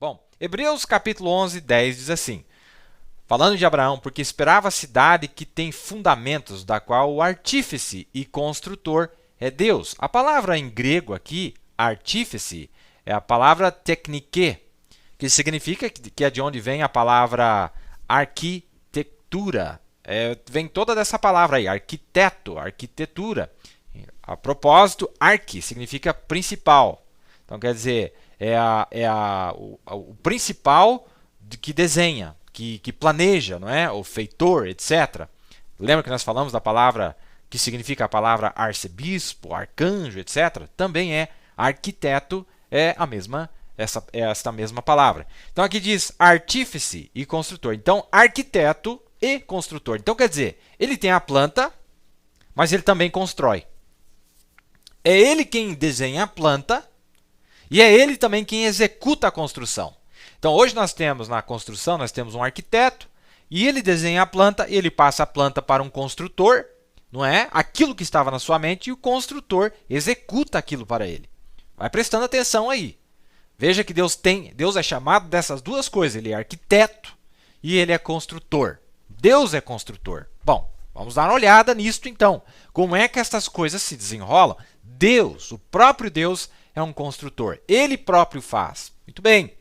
Bom, Hebreus capítulo 11, 10 diz assim, falando de Abraão, porque esperava a cidade que tem fundamentos, da qual o artífice e construtor é Deus. A palavra em grego aqui, artífice, é a palavra teknike, que significa que é de onde vem a palavra arquitetura. Vem toda dessa palavra aí, arquiteto, arquitetura. A propósito, arqui significa principal. Então, quer dizer, o principal que desenha, que planeja, não é? O feitor, etc. Lembra que nós falamos da palavra que significa a palavra arcebispo, arcanjo, etc. Também é arquiteto, é esta mesma palavra. Então aqui diz artífice e construtor. Então, arquiteto e construtor. Então, quer dizer, ele tem a planta, mas ele também constrói. É ele quem desenha a planta e é ele também quem executa a construção. Então, hoje nós temos na construção, nós temos um arquiteto e ele desenha a planta, ele passa a planta para um construtor, não é? Aquilo que estava na sua mente e o construtor executa aquilo para ele. Vai prestando atenção aí. Veja que Deus é chamado dessas duas coisas, ele é arquiteto e ele é construtor. Deus é construtor. Bom, vamos dar uma olhada nisto então. Como é que essas coisas se desenrolam? Deus, o próprio Deus, é um construtor. Ele próprio faz. Muito bem.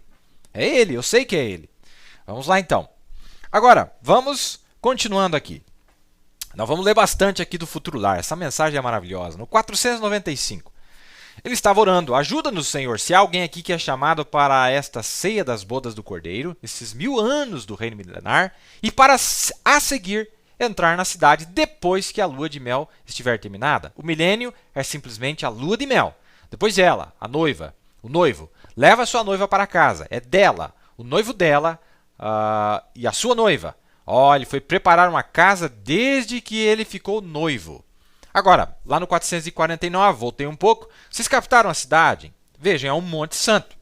É ele, eu sei que é ele. Vamos lá então. Agora, vamos continuando aqui. Nós vamos ler bastante aqui do Futuro Lar. Essa mensagem é maravilhosa. No 495. Ele estava orando, ajuda-nos, Senhor, se há alguém aqui que é chamado para esta ceia das bodas do Cordeiro, esses 1000 anos do reino milenar, e para a seguir entrar na cidade depois que a lua de mel estiver terminada. O milênio é simplesmente a lua de mel. Depois ela, a noiva, o noivo, leva a sua noiva para casa. É dela, o noivo dela e a sua noiva. Ele foi preparar uma casa desde que ele ficou noivo. Agora, lá no 449, voltei um pouco. Vocês captaram a cidade? Vejam, é um monte santo.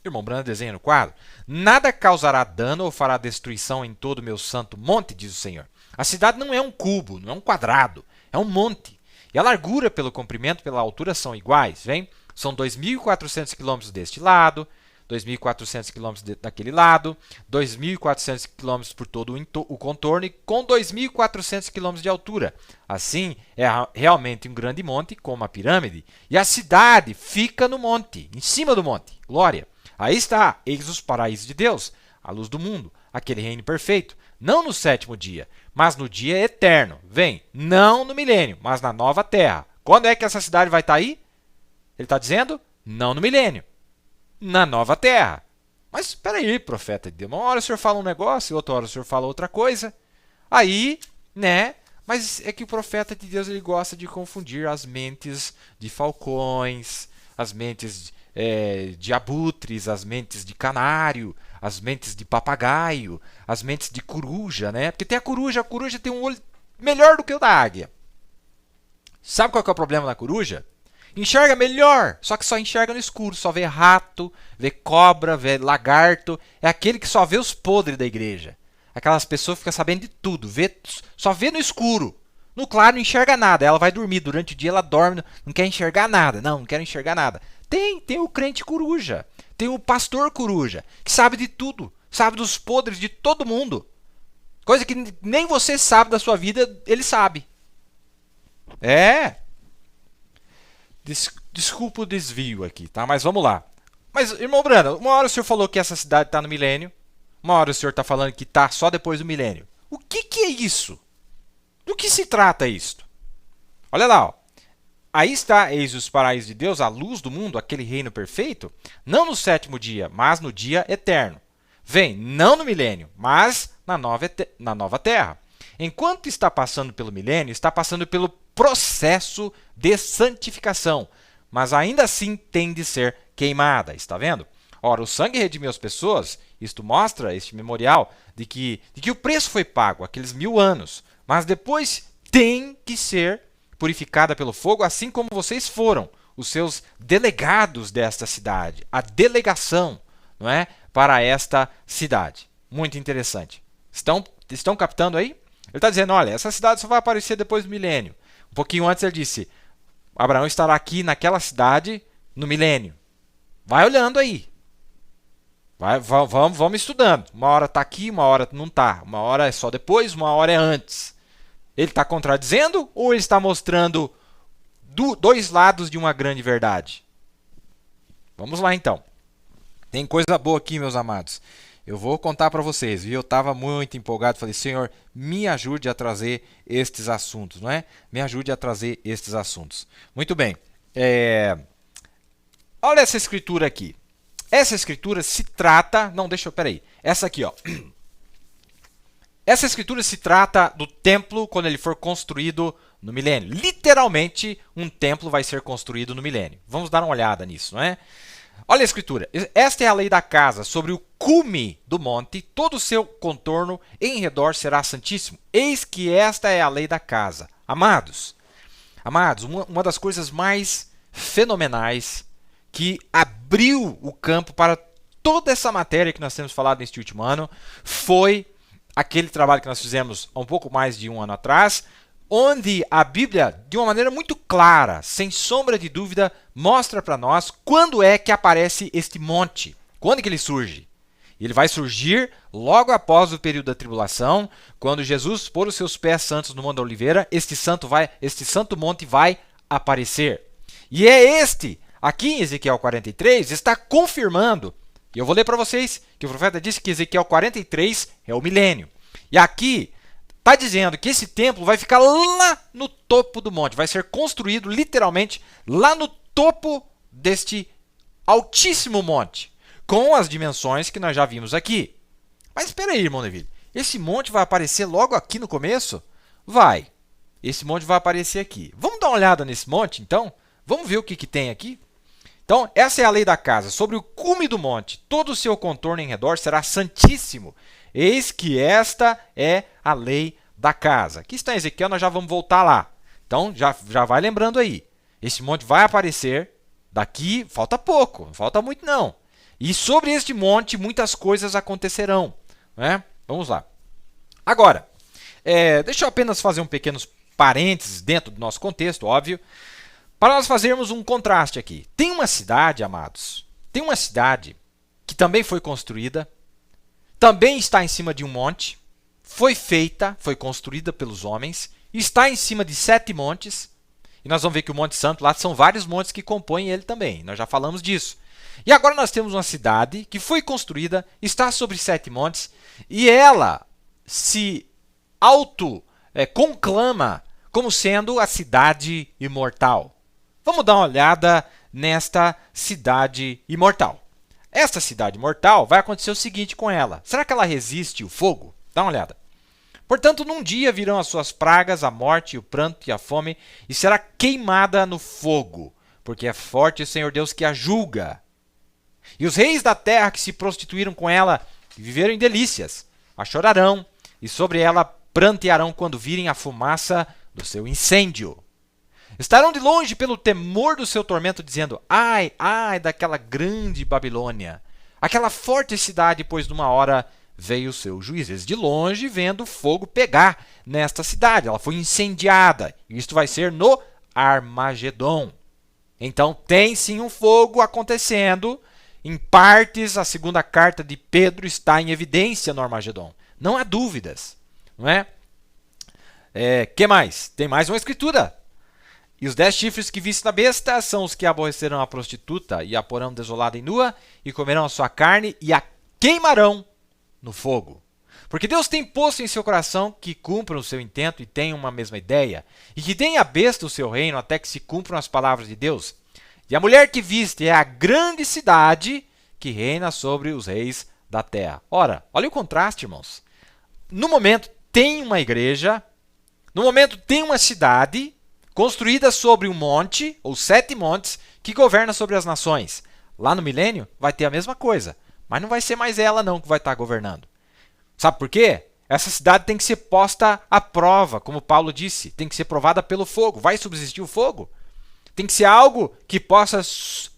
Irmão Brando desenha no quadro. Nada causará dano ou fará destruição em todo o meu santo monte, diz o Senhor. A cidade não é um cubo, não é um quadrado, é um monte. E a largura pelo comprimento, pela altura são iguais, vem? São 2.400 quilômetros deste lado, 2.400 quilômetros daquele lado, 2.400 quilômetros por todo o contorno e com 2.400 quilômetros de altura. Assim, é realmente um grande monte, como a pirâmide, e a cidade fica no monte, em cima do monte. Glória! Aí está, eis os paraísos de Deus, a luz do mundo, aquele reino perfeito, não no 7º dia, mas no dia eterno. Vem, não no milênio, mas na nova terra. Quando é que essa cidade vai estar aí? Ele está dizendo, não no milênio, na nova terra. Mas espera aí, profeta de Deus, uma hora o senhor fala um negócio, outra hora o senhor fala outra coisa. Aí, né? Mas é que o profeta de Deus ele gosta de confundir as mentes de falcões, as mentes de abutres, as mentes de canário, as mentes de papagaio, as mentes de coruja, né? Porque tem a coruja tem um olho melhor do que o da águia. Sabe qual que é o problema da coruja? Enxerga melhor, só que só enxerga no escuro, só vê rato, vê cobra, vê lagarto. É aquele que só vê os podres da igreja. Aquelas pessoas que ficam sabendo de tudo, só vê no escuro. No claro não enxerga nada, ela vai dormir, durante o dia ela dorme, não quer enxergar nada. Não quer enxergar nada. Tem o crente coruja, tem o pastor coruja, que sabe de tudo, sabe dos podres de todo mundo. Coisa que nem você sabe da sua vida, ele sabe. Desculpa o desvio aqui, tá? Mas vamos lá. Mas, irmão Brando, uma hora o senhor falou que essa cidade está no milênio, uma hora o senhor está falando que está só depois do milênio. O que é isso? Do que se trata isto? Olha lá, ó. Aí está, eis os paraísos de Deus, a luz do mundo, aquele reino perfeito, não no 7º dia, mas no dia eterno. Vem, não no milênio, mas na nova terra. Enquanto está passando pelo milênio, está passando pelo processo de santificação, mas ainda assim tem de ser queimada, está vendo? Ora, o sangue redimiu as pessoas, isto mostra, este memorial, de que o preço foi pago, aqueles 1000 anos, mas depois tem que ser purificada pelo fogo, assim como vocês foram, os seus delegados desta cidade, a delegação, não é, para esta cidade. Muito interessante. Estão captando aí? Ele está dizendo, olha, essa cidade só vai aparecer depois do milênio. Um pouquinho antes ele disse, Abraão estará aqui naquela cidade no milênio. Vai olhando aí. Vamos estudando. Uma hora está aqui, uma hora não está. Uma hora é só depois, uma hora é antes. Ele está contradizendo ou ele está mostrando dois lados de uma grande verdade? Vamos lá então. Tem coisa boa aqui, meus amados. Eu vou contar para vocês, viu? Eu estava muito empolgado, falei, Senhor, me ajude a trazer estes assuntos, não é? Me ajude a trazer estes assuntos. Muito bem. Olha essa escritura aqui. Essa escritura se trata... Não, peraí. Essa aqui, ó. Essa escritura se trata do templo quando ele for construído no milênio. Literalmente, um templo vai ser construído no milênio. Vamos dar uma olhada nisso, não é? Olha a escritura. Esta é a lei da casa. Sobre o cume do monte, todo o seu contorno em redor será santíssimo. Eis que esta é a lei da casa. Amados, uma das coisas mais fenomenais que abriu o campo para toda essa matéria que nós temos falado neste último ano foi aquele trabalho que nós fizemos há um pouco mais de um ano atrás, onde a Bíblia, de uma maneira muito clara, sem sombra de dúvida, mostra para nós quando é que aparece este monte, quando que ele surge. Ele vai surgir logo após o período da tribulação, quando Jesus pôr os seus pés santos no Monte da Oliveira, este santo monte vai aparecer. E é aqui em Ezequiel 43, está confirmando, e eu vou ler para vocês, que o profeta disse que Ezequiel 43 é o milênio. E aqui está dizendo que esse templo vai ficar lá no topo do monte, vai ser construído literalmente lá no topo deste altíssimo monte, com as dimensões que nós já vimos aqui. Mas espera aí, irmão Neville, esse monte vai aparecer logo aqui no começo? Vai. Esse monte vai aparecer aqui. Vamos dar uma olhada nesse monte, então? Vamos ver o que tem aqui? Então, essa é a lei da casa. Sobre o cume do monte, todo o seu contorno em redor será santíssimo. Eis que esta é a lei da casa. Aqui está em Ezequiel, nós já vamos voltar lá. Então, já vai lembrando aí. Esse monte vai aparecer daqui, falta pouco, não falta muito não. E sobre este monte, muitas coisas acontecerão. Né? Vamos lá. Agora, deixa eu apenas fazer um pequeno parênteses dentro do nosso contexto, óbvio, para nós fazermos um contraste aqui. Tem uma cidade, amados, tem uma cidade que também foi construída, também está em cima de um monte, foi construída pelos homens, está em cima de 7 montes, e nós vamos ver que o Monte Santo lá são vários montes que compõem ele também, nós já falamos disso. E agora nós temos uma cidade que foi construída, está sobre 7 montes, e ela se conclama como sendo a cidade imortal. Vamos dar uma olhada nesta cidade imortal. Esta cidade imortal vai acontecer o seguinte com ela. Será que ela resiste o fogo? Dá uma olhada. Portanto, num dia virão as suas pragas, a morte, o pranto e a fome, e será queimada no fogo, porque é forte o Senhor Deus que a julga. E os reis da terra que se prostituíram com ela e viveram em delícias, a chorarão, e sobre ela prantearão quando virem a fumaça do seu incêndio. Estarão de longe pelo temor do seu tormento, dizendo, ai, ai daquela grande Babilônia, aquela forte cidade, pois numa hora veio o seu juízo. Eles de longe vendo o fogo pegar nesta cidade, ela foi incendiada, e isto vai ser no Armagedon. Então tem sim um fogo acontecendo, em partes a segunda carta de Pedro está em evidência no Armagedon. Não há dúvidas, não é? Que mais? Tem mais uma escritura. E os 10 chifres que viste na besta são os que aborrecerão a prostituta e a porão desolada e nua, e comerão a sua carne e a queimarão no fogo. Porque Deus tem posto em seu coração que cumpram o seu intento e tenham uma mesma ideia, e que deem a besta o seu reino até que se cumpram as palavras de Deus. E a mulher que viste é a grande cidade que reina sobre os reis da terra. Ora, olha o contraste, irmãos. No momento tem uma igreja, no momento tem uma cidade construída sobre um monte, ou 7 montes, que governa sobre as nações. Lá no milênio vai ter a mesma coisa, mas não vai ser mais ela não que vai estar governando. Sabe por quê? Essa cidade tem que ser posta à prova, como Paulo disse, tem que ser provada pelo fogo. Vai subsistir o fogo? Tem que ser algo que possa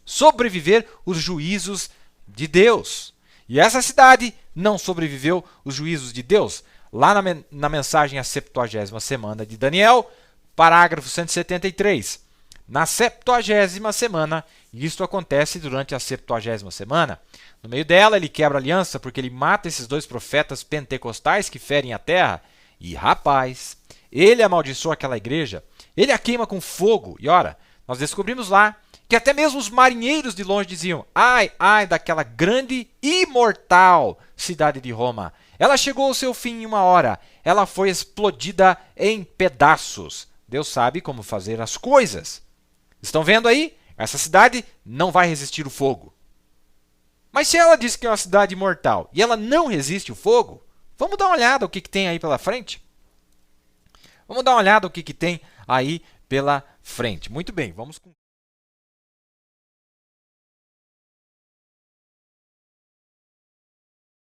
sobreviver os juízos de Deus. E essa cidade não sobreviveu os juízos de Deus. Lá na mensagem à 70ª semana de Daniel, parágrafo 173. na 70ª semana, e isto acontece durante a 70ª semana. No meio dela, ele quebra a aliança porque ele mata esses 2 profetas pentecostais que ferem a terra. E, rapaz, ele amaldiçoa aquela igreja, ele a queima com fogo. E, ora, nós descobrimos lá que até mesmo os marinheiros de longe diziam: ai, ai daquela grande e imortal cidade de Roma. Ela chegou ao seu fim em uma hora. Ela foi explodida em pedaços. Deus sabe como fazer as coisas. Estão vendo aí? Essa cidade não vai resistir o fogo. Mas se ela diz que é uma cidade imortal e ela não resiste o fogo, vamos dar uma olhada o que tem aí pela frente? Vamos dar uma olhada o que tem aí pela frente. Muito bem, vamos com